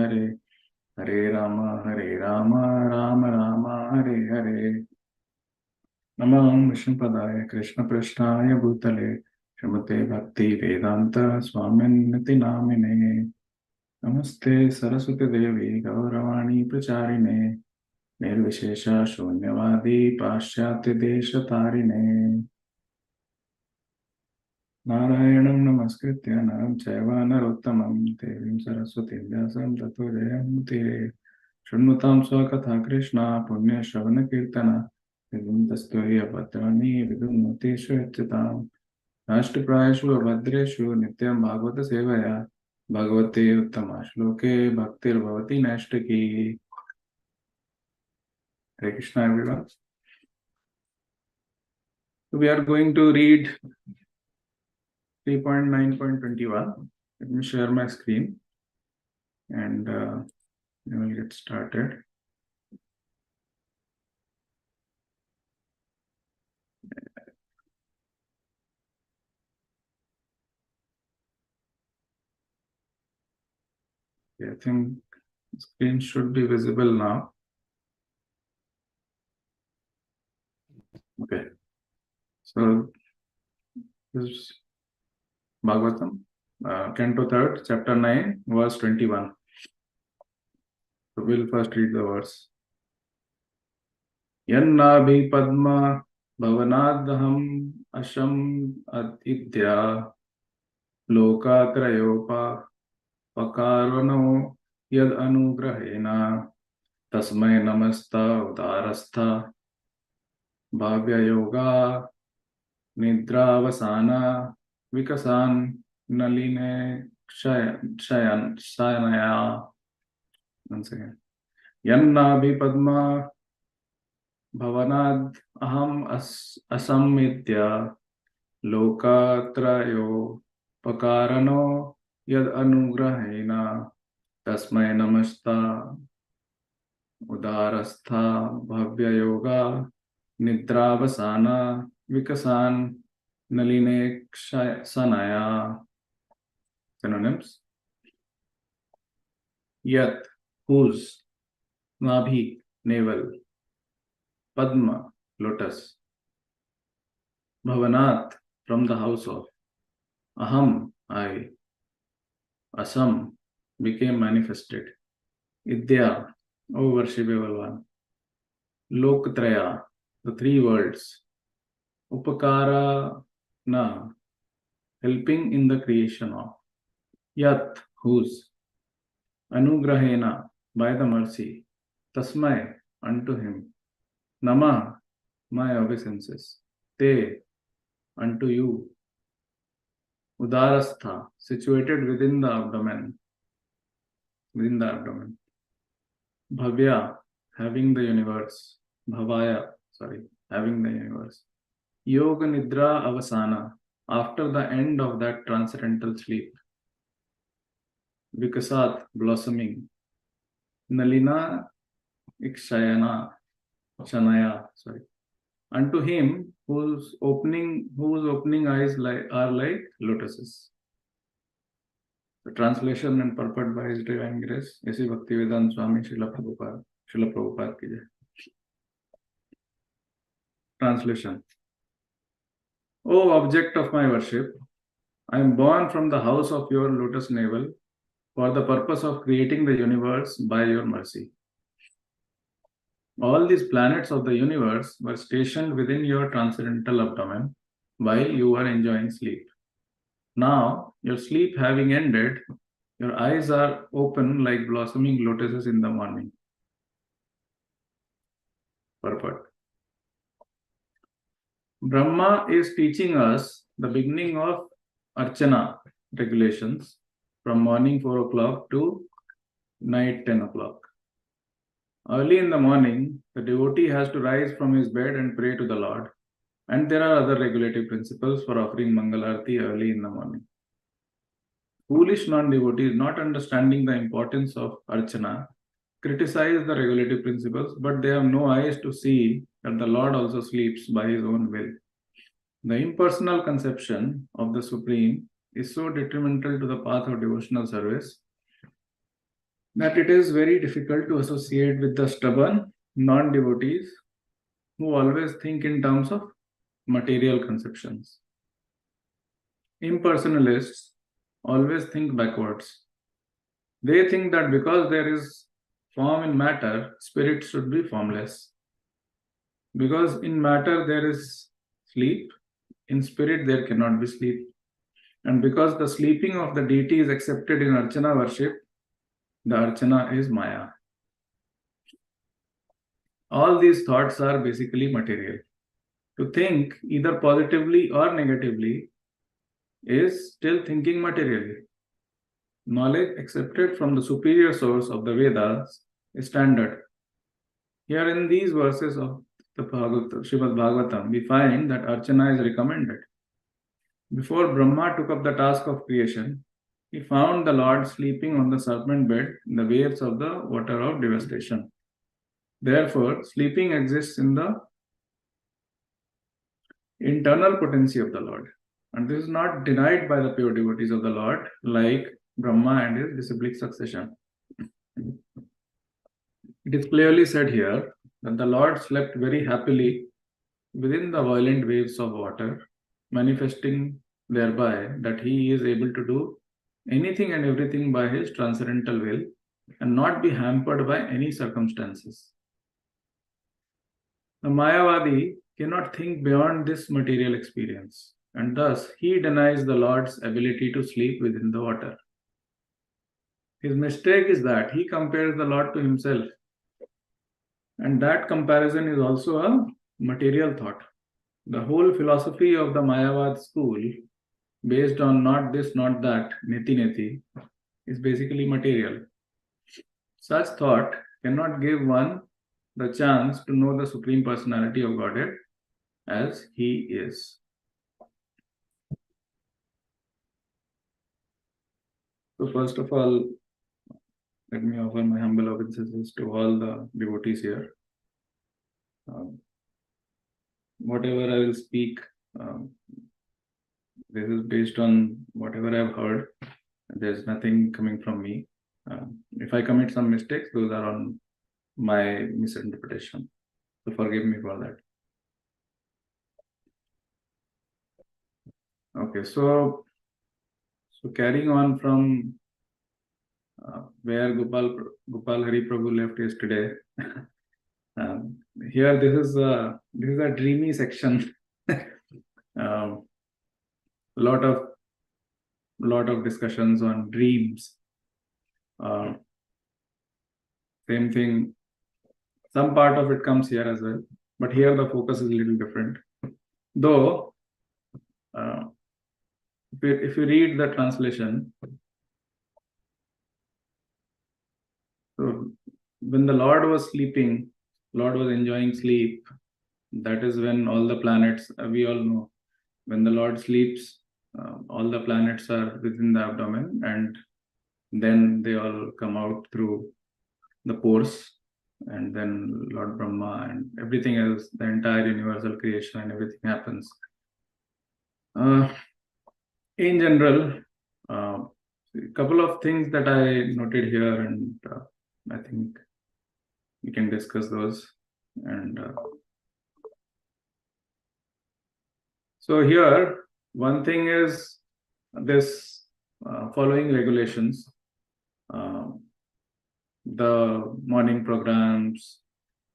Hare, Hare Rama, Rama Rama, Hare Hare. Namah Vishnupadaya, Krishna Prishnaya Bhutale, Srimate Bhakti Vedanta Swaminiti Namine. Namaste Saraswati Devi Gauravani Pracharine, Nirvishesha Shunyavadi Paschatya Desha Tarine. Narayanam Namaskritya Naram Chaiva Narottamam Devim Saraswati Vyasam Tato Jayamute. Shunmutam Swakatha Krishna Punya Shravana Kirtana Viduntastoya Patrani Vidunmuteshu Etchitam Ashtaprayashu Abhadreshu Nityam Bhagavata Sevaya Bhagavate Uttama Shloke Bhaktir Bhavati Nashtaki. Hare Krishna everyone. So we are going to read 3.9.21. Let me share my screen and we will get started. Okay, I think the screen should be visible now. Okay. So this is Bhagavatam, Canto 3rd, Chapter 9, verse 21. So we'll first read the verse. Yannabhi Padma Bhavanadham Asham Aditya Lokatrayopa Pakarvano Yad Anugrahena Tasmai Namasta Udarastha Bhavya Yoga Nidravasana Vikasan Naline Shayanaya. Once again. Yannabhi Padma Bhavanad Aham Asammitya Lokatrayo Pakarano Yad Anugrahena Tasmai Namasta Udarastha Bhavya Yoga Nidravasana Vikasan Naline Sanaya. Synonyms. Yat, whose, Nabhi, navel, Padma, lotus, Bhavanat, from the house of, Aham, I, Asam, became manifested, Idya, O worshipable one, Loktraya, the three worlds, Upakara, na, helping in the creation of, Yat, whose, Anugrahena, by the mercy, Tasmai, unto him, Nama, my obeisances, Te, unto you, Udarastha, situated within the abdomen, Bhavya, having the universe, Bhavaya, having the universe, Yoga Nidra Avasana, after the end of that transcendental sleep, Vikasat, blossoming, Nalina Ikshayana, Shanaya, unto him whose opening eyes are like lotuses. The translation and purport by His Divine Grace, A.C. Bhaktivedanta Swami Srila Prabhupada ki jai. Translation. O object of my worship, I am born from the house of your lotus navel for the purpose of creating the universe by your mercy. All these planets of the universe were stationed within your transcendental abdomen while you were enjoying sleep. Now, your sleep having ended, your eyes are open like blossoming lotuses in the morning. Purport. Brahma is teaching us the beginning of Archana regulations from morning 4 o'clock to night 10 o'clock. Early in the morning, the devotee has to rise from his bed and pray to the Lord. And there are other regulative principles for offering Mangalarti early in the morning. Foolish non-devotees, not understanding the importance of Archana, criticize the regulative principles, but they have no eyes to see that the Lord also sleeps by his own will. The impersonal conception of the Supreme is so detrimental to the path of devotional service that it is very difficult to associate with the stubborn non-devotees who always think in terms of material conceptions. Impersonalists always think backwards. They think that because there is form in matter, spirit should be formless. Because in matter there is sleep, in spirit there cannot be sleep. And because the sleeping of the deity is accepted in Archana worship, the Archana is Maya. All these thoughts are basically material. To think either positively or negatively is still thinking materially. Knowledge accepted from the superior source of the Vedas is standard. Here in these verses of the Srimad Bhagavatam, we find that Archana is recommended. Before Brahma took up the task of creation, he found the Lord sleeping on the serpent bed in the waves of the water of devastation. Therefore, sleeping exists in the internal potency of the Lord. And this is not denied by the pure devotees of the Lord, like Brahma and his disciplic succession. It is clearly said here that the Lord slept very happily within the violent waves of water, manifesting thereby that he is able to do anything and everything by his transcendental will and not be hampered by any circumstances. The Mayavadi cannot think beyond this material experience, and thus he denies the Lord's ability to sleep within the water. His mistake is that he compares the Lord to himself, and that comparison is also a material thought. The whole philosophy of the Mayavad school, based on not this, not that, neti neti, is basically material. Such thought cannot give one the chance to know the Supreme Personality of Godhead as he is. So first of all, let me offer my humble obeisances to all the devotees here. Whatever I will speak, this is based on whatever I've heard. There's nothing coming from me. If I commit some mistakes, those are on my misinterpretation. So forgive me for that. Okay, so carrying on from where Gopal Hari Prabhu left yesterday. Here, this is a dreamy section. Lot of discussions on dreams. Same thing. Some part of it comes here as well, but here the focus is a little different. Though, if you read the translation, so when the Lord was sleeping, Lord was enjoying sleep. That is when all the planets, we all know, when the Lord sleeps, all the planets are within the abdomen, and then they all come out through the pores, and then Lord Brahma and everything else, the entire universal creation and everything happens. In general, a couple of things that I noted here, and I think we can discuss those. And so here, one thing is this following regulations, the morning programs,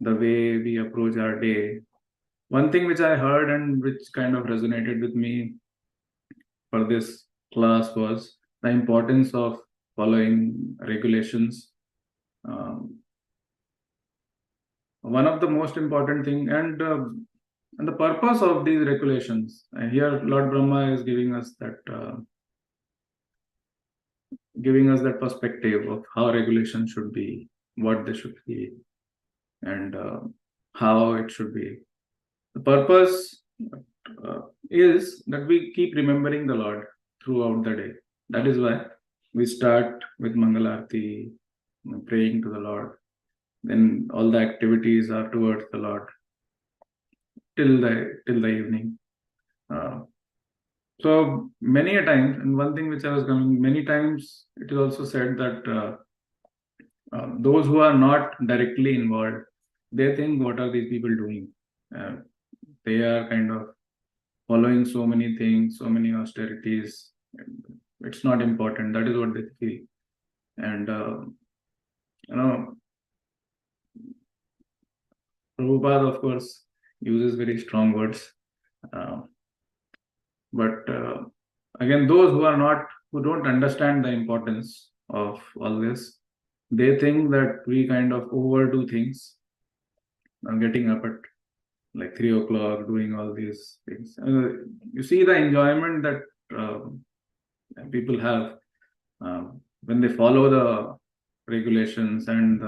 the way we approach our day. One thing which I heard and which kind of resonated with me for this class was the importance of following regulations. One of the most important thing, and the purpose of these regulations. Here, Lord Brahma is giving us that perspective of how regulations should be, what they should be, and how it should be. The purpose is that we keep remembering the Lord throughout the day. That is why we start with Mangalarti, praying to the Lord. Then all the activities are towards the Lord till the evening. So many a times, and one thing which I was coming, many times it is also said that those who are not directly involved, they think, what are these people doing? They are kind of following so many things, so many austerities. It's not important. That is what they feel. And, Prabhupada, of course, uses very strong words. But again, those who don't understand the importance of all this, they think that we kind of overdo things. I'm getting up at like 3 o'clock, doing all these things. You see the enjoyment that people have when they follow the regulations and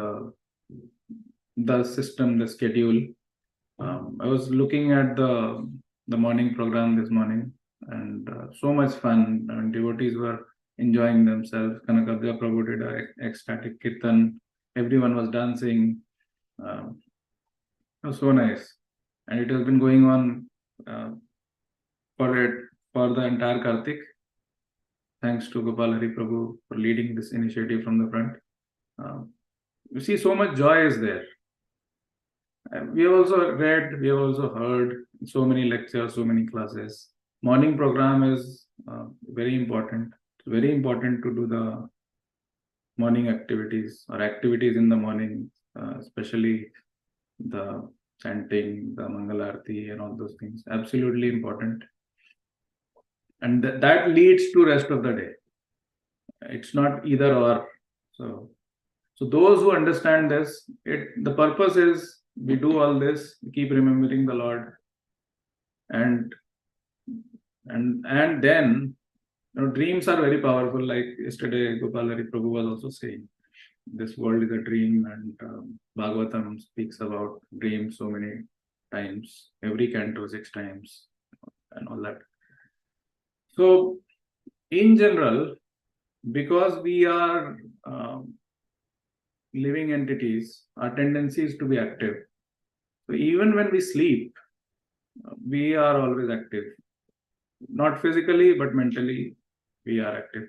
the system, the schedule. I was looking at the morning program this morning, and so much fun. And devotees were enjoying themselves. Kanakadya Prabhu did an ecstatic kirtan. Everyone was dancing. It was so nice, and it has been going on for the entire Kartik. Thanks to Gopal Hari Prabhu for leading this initiative from the front. You see, so much joy is there. We have also read, we have also heard so many lectures, so many classes. Morning program is very important. It's very important to do the morning activities or activities in the morning, especially the chanting, the Mangalarti and all those things. Absolutely important. And that leads to rest of the day. It's not either or. So those who understand this, the purpose is we do all this, we keep remembering the Lord, and then dreams are very powerful. Like yesterday, Gopal Hari Prabhu was also saying, this world is a dream, and Bhagavatam speaks about dreams so many times, every canto 6 times, and all that. So, in general, because we are living entities, our tendency is to be active. So even when we sleep, we are always active. Not physically, but mentally, we are active.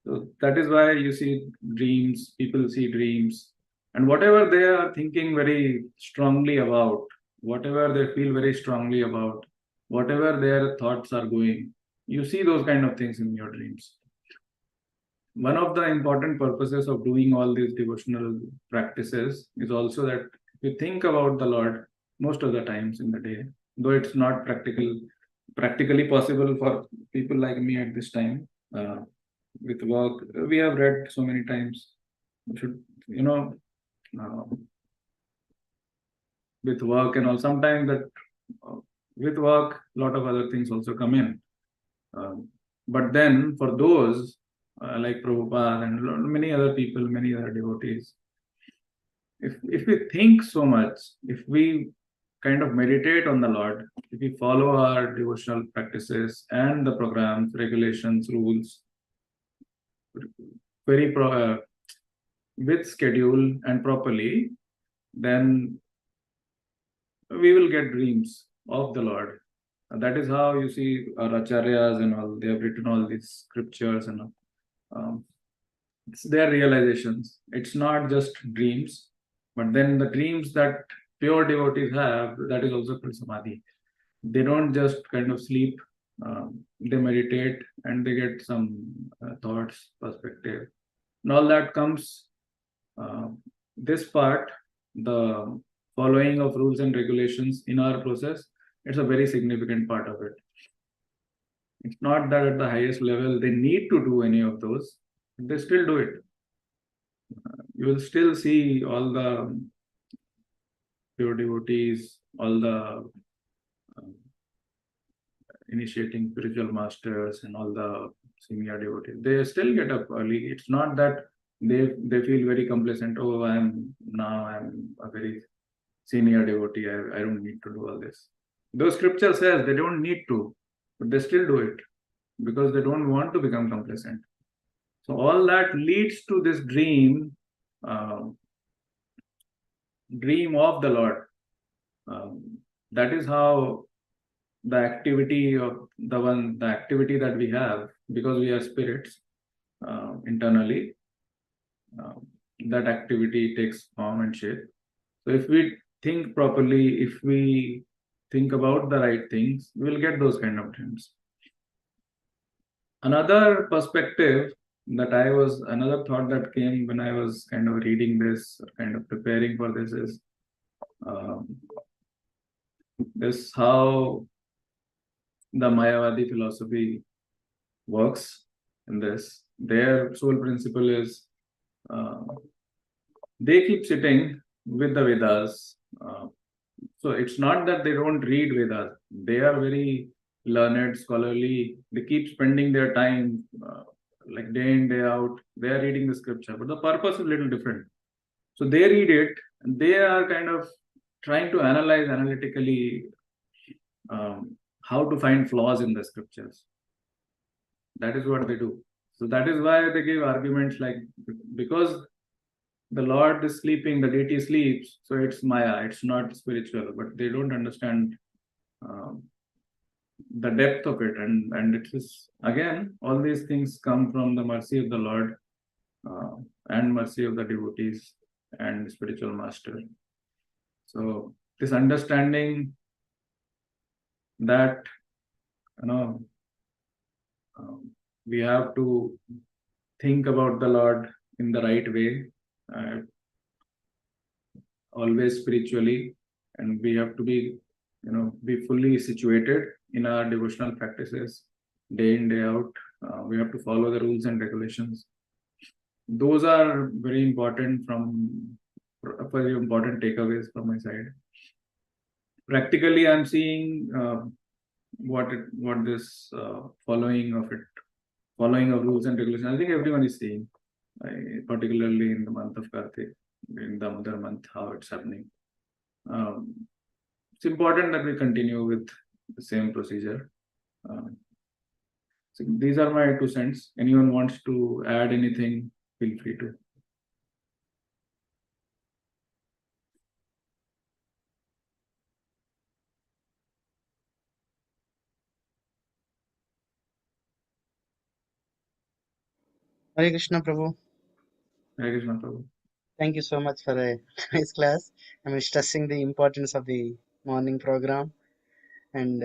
So that is why you see dreams, people see dreams, and whatever they are thinking very strongly about, whatever they feel very strongly about, whatever their thoughts are going, you see those kind of things in your dreams. One of the important purposes of doing all these devotional practices is also that you think about the Lord most of the times in the day, though it's not practically possible for people like me at this time. With work, we have read so many times. We should, with work and all, sometimes that with work, a lot of other things also come in. But then for those like Prabhupada and many other people, many other devotees, if we think so much, if we kind of meditate on the Lord, if we follow our devotional practices and the programs, regulations, rules, very with schedule and properly, then we will get dreams of the Lord. And that is how you see our acharyas and all, they have written all these scriptures and it's their realizations. It's not just dreams, but then the dreams that pure devotees have, that is also called samadhi. They don't just kind of sleep, they meditate and they get some thoughts, perspective. And all that comes, this part, the following of rules and regulations in our process, it's a very significant part of it. It's not that at the highest level they need to do any of those, they still do it. You will still see all the pure devotees, all the initiating spiritual masters and all the senior devotees. They still get up early. It's not that they feel very complacent. Oh, I'm a very senior devotee. I don't need to do all this. Those scripture says they don't need to, but they still do it because they don't want to become complacent. So all that leads to this dream of the Lord. That is how the activity that we have, because we are spirits internally, that activity takes form and shape. So if we think properly, if we think about the right things, we will get those kind of trends. Another perspective another thought that came when I was kind of reading this, kind of preparing for this is um, this how the Mayavadi philosophy works in this. Their sole principle is uh, they keep sitting with the Vedas. So it's not that they don't read Vedas. They are very learned, scholarly. They keep spending their time like day in, day out. They are reading the scripture, but the purpose is a little different. So they read it and they are kind of trying to analyze analytically how to find flaws in the scriptures. That is what they do. So that is why they give arguments like because the Lord is sleeping, the deity sleeps, so it's Maya, it's not spiritual, but they don't understand um, the depth of it. And it is, again, all these things come from the mercy of the Lord uh, and mercy of the devotees and spiritual master. So this understanding that, you know, we have to think about the Lord in the right way, always spiritually, and we have to be, be fully situated in our devotional practices day in, day out. We have to follow the rules and regulations. Those are very important very important takeaways from my side. Practically, I'm seeing what this following of rules and regulations. I think everyone is seeing, particularly in the month of Kartik, in the Damodar month, how it's happening. It's important that we continue with the same procedure. So these are my 2 cents. Anyone wants to add anything, feel free to. Hare Krishna, Prabhu. Hare Krishna, Prabhu. Thank you so much for a nice class. Stressing the importance of the morning program. And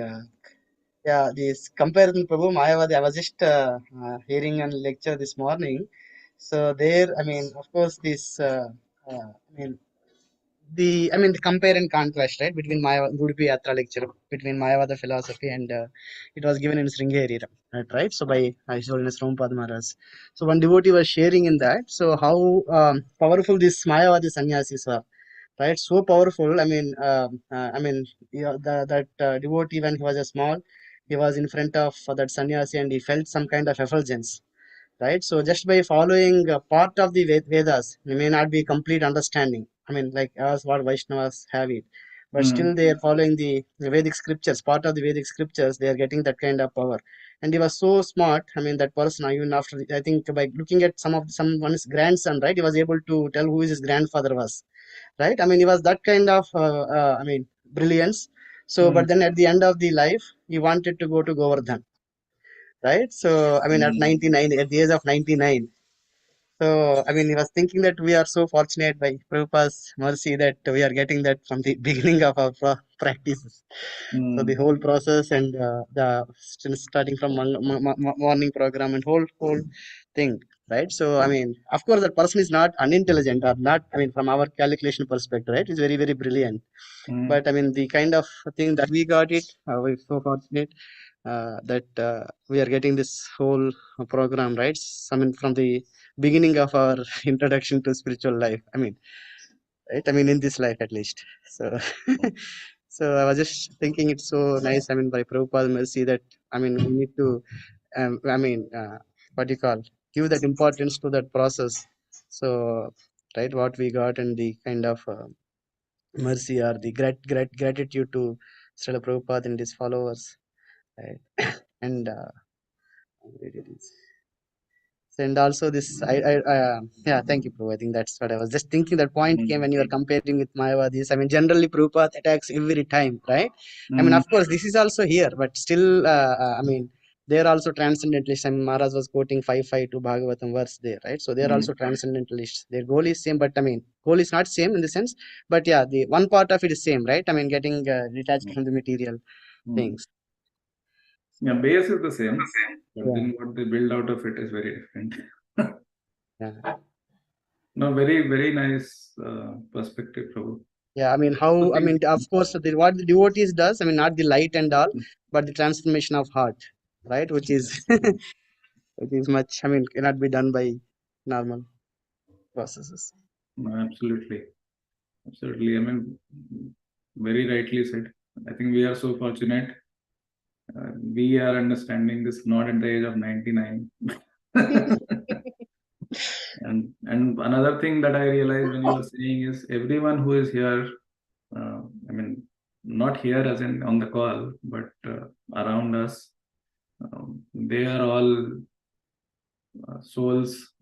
yeah, this comparison, Prabhu, Mayavadi, I was just hearing a lecture this morning. So there, of course, this, the compare and contrast, right, between Maya Udupi Yatra lecture, between Mayavada philosophy and it was given in Sringeri, right? So by His Holiness Ramapad Maharaj. So one devotee was sharing in that. So how powerful these Mayavadi sannyasis are, right? So powerful. Yeah, that devotee when he was a small, he was in front of that sannyasi and he felt some kind of effulgence, right? So just by following part of the Vedas, we may not be complete understanding. Like as what Vaishnavas have it, but still they are following the Vedic scriptures, part of the Vedic scriptures, they are getting that kind of power. And he was so smart. That person, even after, I think by looking at someone's grandson, right, he was able to tell who his grandfather was, right? He was that kind of, brilliance. So, but then at the end of the life, he wanted to go to Govardhan, right? So, at 99, at the age of 99. So, he was thinking that we are so fortunate by Prabhupada's mercy that we are getting that from the beginning of our practices. So, the whole process and starting from morning program and whole thing, right? So, of course, that person is not unintelligent or not, from our calculation perspective, right? It's very, very brilliant. But the kind of thing that we got it, we're so fortunate that we are getting this whole program, right? From the beginning of our introduction to spiritual life. Right? In this life at least. So, so I was just thinking it's so nice. By Prabhupada's mercy that we need to, what do you call, give that importance to that process. So, right, what we got and the kind of mercy or the gratitude to Srila Prabhupada and his followers, right? And where it is. And also this, yeah, thank you, Prabhu. I think that's what I was just thinking. That point came when you were comparing with Mayavadis. Generally Prabhupada attacks every time, right? Of course, this is also here, but still, they are also transcendentalists. I mean, Maharaj was quoting 552 Bhagavatam verse there, right? So they are also transcendentalists. Their goal is same, but I mean, goal is not same in the sense, but yeah, the one part of it is same, right? I mean, getting detached from the material things. Yeah, base is the same, but Yeah. then what they build out of it is very different. Yeah. No, very, very nice perspective, Prabhu. Yeah, I mean, how, I mean, of course, what the devotees does, I mean, not the light and all, but the transformation of heart, right? Which is, which is much, I mean, cannot be done by normal processes. No, absolutely. Absolutely. I mean, very rightly said. I think we are so fortunate. We are understanding this not at the age of 99. And another thing that I realized when you were saying is everyone who is here, I mean, not here as in on the call, but around us, they are all souls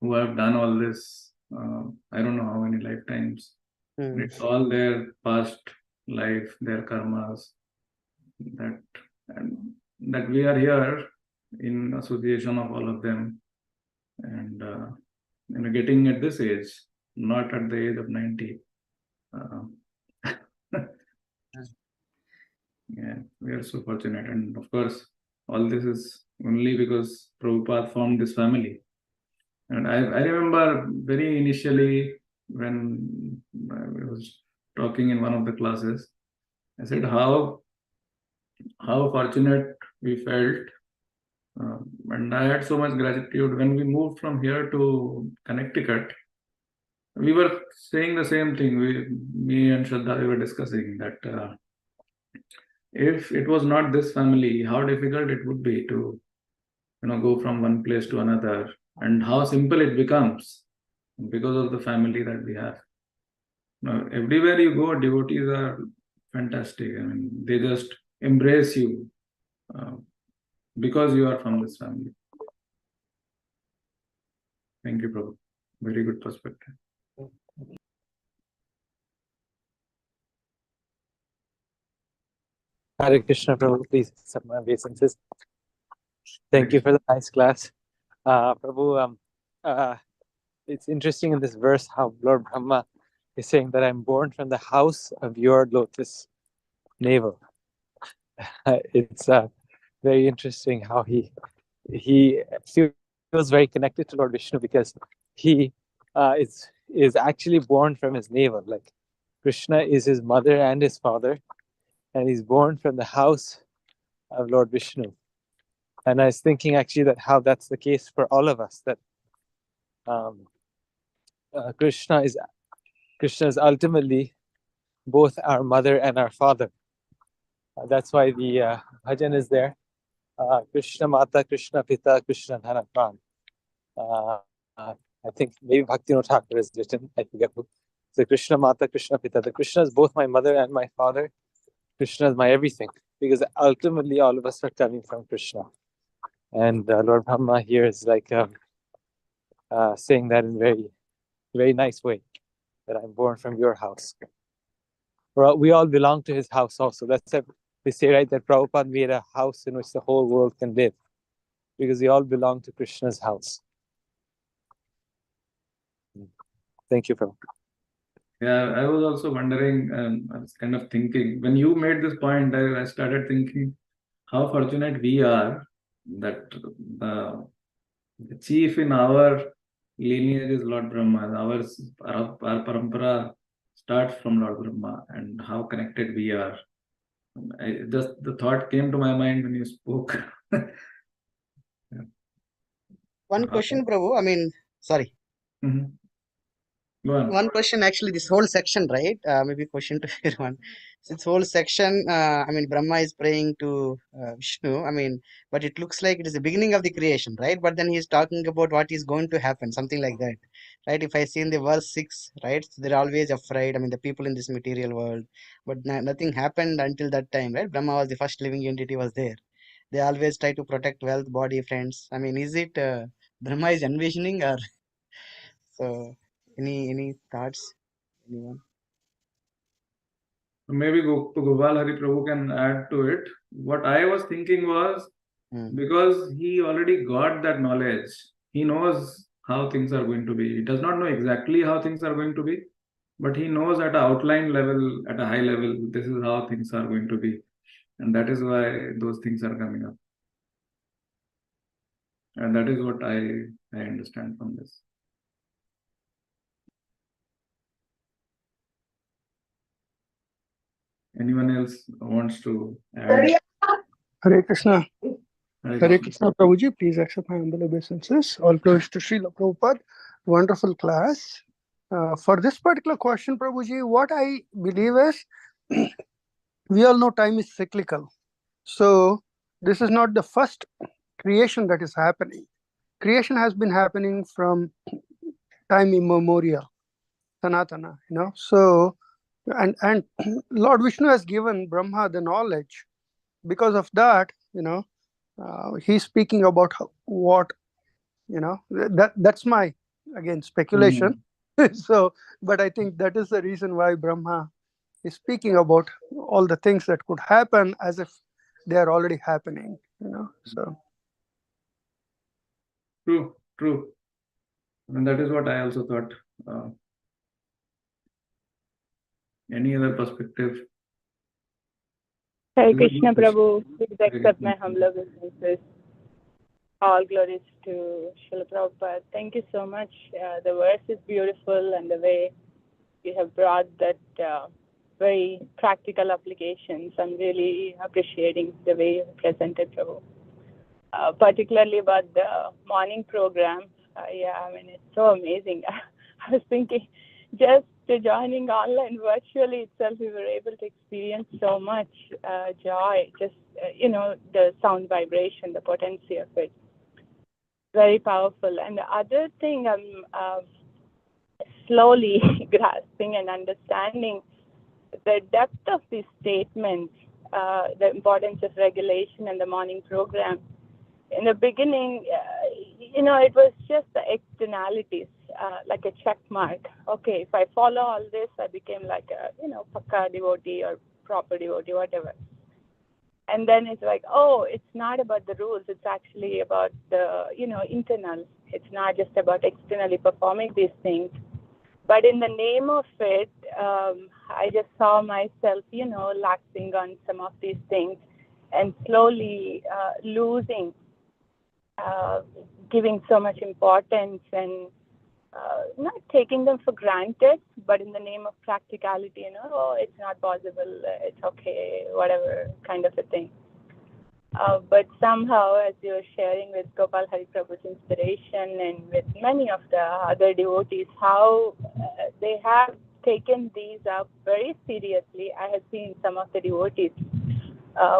who have done all this. I don't know how many lifetimes. It's all their past life, their karmas, that and that we are here in association of all of them, and getting at this age, not at the age of 90. Yeah, we are so fortunate, and of course, all this is only because Prabhupada formed this family. And I remember very initially when I was talking in one of the classes, I said how fortunate we felt. And I had so much gratitude when we moved from here to Connecticut. We were saying the same thing. Me and Shraddha, we were discussing that if it was not this family, how difficult it would be to go from one place to another, and how simple it becomes because of the family that we have. Now, everywhere you go, devotees are fantastic. I mean, they just embrace you uh, because you are from this family. Thank you, Prabhu. Very good perspective. Hare Krishna, Prabhu, please accept my obeisances. Thank you for the nice class. Prabhu, it's interesting in this verse how Lord Brahma is saying that I'm born from the house of your lotus navel. It's very interesting how he feels very connected to Lord Vishnu because he is actually born from his navel. Like Krishna is his mother and his father, and he's born from the house of Lord Vishnu. And I was thinking actually that how that's the case for all of us, that Krishna is ultimately both our mother and our father. That's why the bhajan is there. Krishna Mata, Krishna Pita, Krishna Dhana Pran. I think maybe Bhaktivinoda Thakur has written, I forget who. So Krishna Mata, Krishna Pita. The Krishna is both my mother and my father. Krishna is my everything, because ultimately all of us are coming from Krishna. And Lord Brahma here is like saying that in very, very nice way, that I'm born from your house. We all belong to his house also. That's it. We say, right, that Prabhupada made a house in which the whole world can live, because we all belong to Krishna's house. Thank you, Prabhupada. Yeah, I was also wondering, I was kind of thinking, when you made this point, I started thinking how fortunate we are that the chief in our lineage is Lord Brahma. Our parampara starts from Lord Brahma, and how connected we are. The thought came to my mind when you spoke. One question, Prabhu. I mean, sorry. Mhm. Go on. One question, actually, this whole section, right? Maybe question to everyone. This whole section, I mean, Brahma is praying to Vishnu. I mean, but it looks like it is the beginning of the creation, right? But then he's talking about what is going to happen, something like that, right? If I see in the verse 6, right? So they're always afraid. I mean, the people in this material world, but nothing happened until that time, right? Brahma was the first living entity, was there. They always try to protect wealth, body, friends. I mean, is it Brahma is envisioning, or so? Any thoughts? Anyone? Maybe Gopal Hari Prabhu can add to it. What I was thinking was because he already got that knowledge. He knows how things are going to be. He does not know exactly how things are going to be, but he knows at an outline level, at a high level, this is how things are going to be. And that is why those things are coming up. And that is what I understand from this. Anyone else wants to add? Hare Krishna. Hare Hare Krishna. Krishna, Prabhuji. Please accept my humble obeisances. All glories to Srila Prabhupada. Wonderful class. For this particular question, Prabhuji, what I believe is, we all know time is cyclical. So this is not the first creation that is happening. Creation has been happening from time immemorial, Sanatana, So, and Lord Vishnu has given Brahma the knowledge. Because of that, he's speaking about what, that's my, again, speculation. So, but I think that is the reason why Brahma is speaking about all the things that could happen as if they are already happening, so. True. And that is what I also thought. Any other perspective? Hare Krishna, Prabhu. Please accept my humble obeisances. All glories to Srila Prabhupada. Thank you so much. The verse is beautiful, and the way you have brought that very practical applications. I'm really appreciating the way you presented, Prabhu. Particularly about the morning program. It's so amazing. I was thinking, just joining online virtually itself, we were able to experience so much joy. Just the sound vibration, the potency of it, very powerful. And the other thing I'm slowly grasping and understanding the depth of these statements, the importance of regulation and the morning program. In the beginning, it was just the externalities, like a check mark. Okay, if I follow all this, I became like a, pakka devotee or proper devotee, whatever. And then it's like, oh, it's not about the rules. It's actually about the, internal. It's not just about externally performing these things. But in the name of it, I just saw myself, laxing on some of these things and slowly losing, giving so much importance and not taking them for granted, but in the name of practicality, oh, it's not possible, it's okay, whatever kind of a thing. But somehow, as you were sharing with Gopal Hari Prabhu's inspiration and with many of the other devotees, how they have taken these up very seriously. I have seen some of the devotees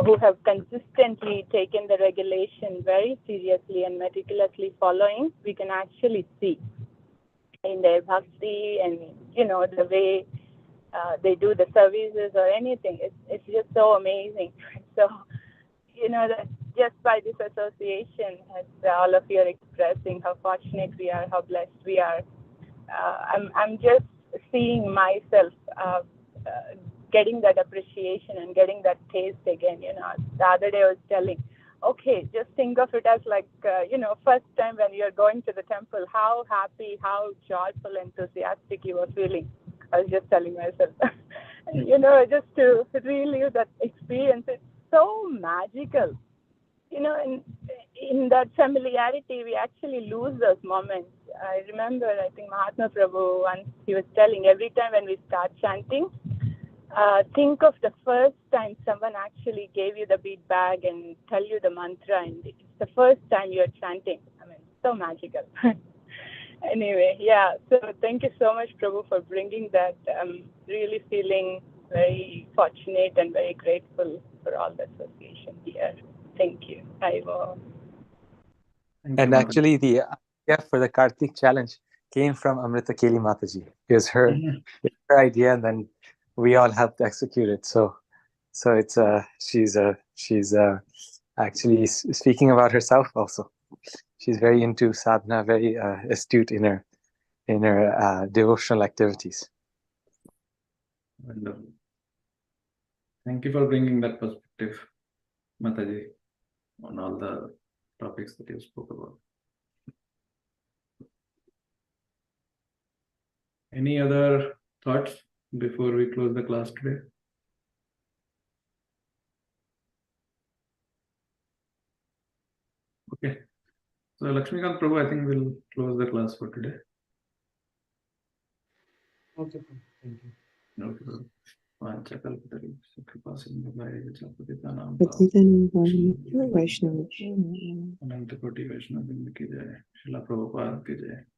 who have consistently taken the regulation very seriously and meticulously following. We can actually see in their bhakti and, the way they do the services or anything. It's just so amazing. So, that just by this association, as all of you are expressing how fortunate we are, how blessed we are, I'm just seeing myself getting that appreciation and getting that taste again. The other day I was telling, okay, just think of it as like, first time when you're going to the temple, how happy, how joyful, enthusiastic you were feeling. I was just telling myself, just to relive that experience. It's so magical. In that familiarity, we actually lose those moments. I remember, I think Mahatma Prabhu once, he was telling, every time when we start chanting, think of the first time someone actually gave you the bead bag and tell you the mantra, and it's the first time you're chanting. So magical. Anyway, so thank you so much, Prabhu, for bringing that. I'm really feeling very fortunate and very grateful for all the association here. Thank you. I will. And actually, the idea for the Kartik challenge came from Amrita Keli Mataji. It was her idea, and then we all helped execute it. So it's she's actually speaking about herself also. She's very into sadhana, very astute in her devotional activities. Wonderful. Thank you for bringing that perspective, Mataji. on all the topics that you spoke about. Any other thoughts before we close the class today? Okay. So Lakshmikant Prabhu, I think we'll close the class for today. Okay, thank you. Okay, Prabhu. Vanchakalpatari, Sukripasindhubhai, Vichapatitanam, Vaishnava. Anantakoti Vaishnava Vrinda ki jai, Srila Prabhupada ki jai.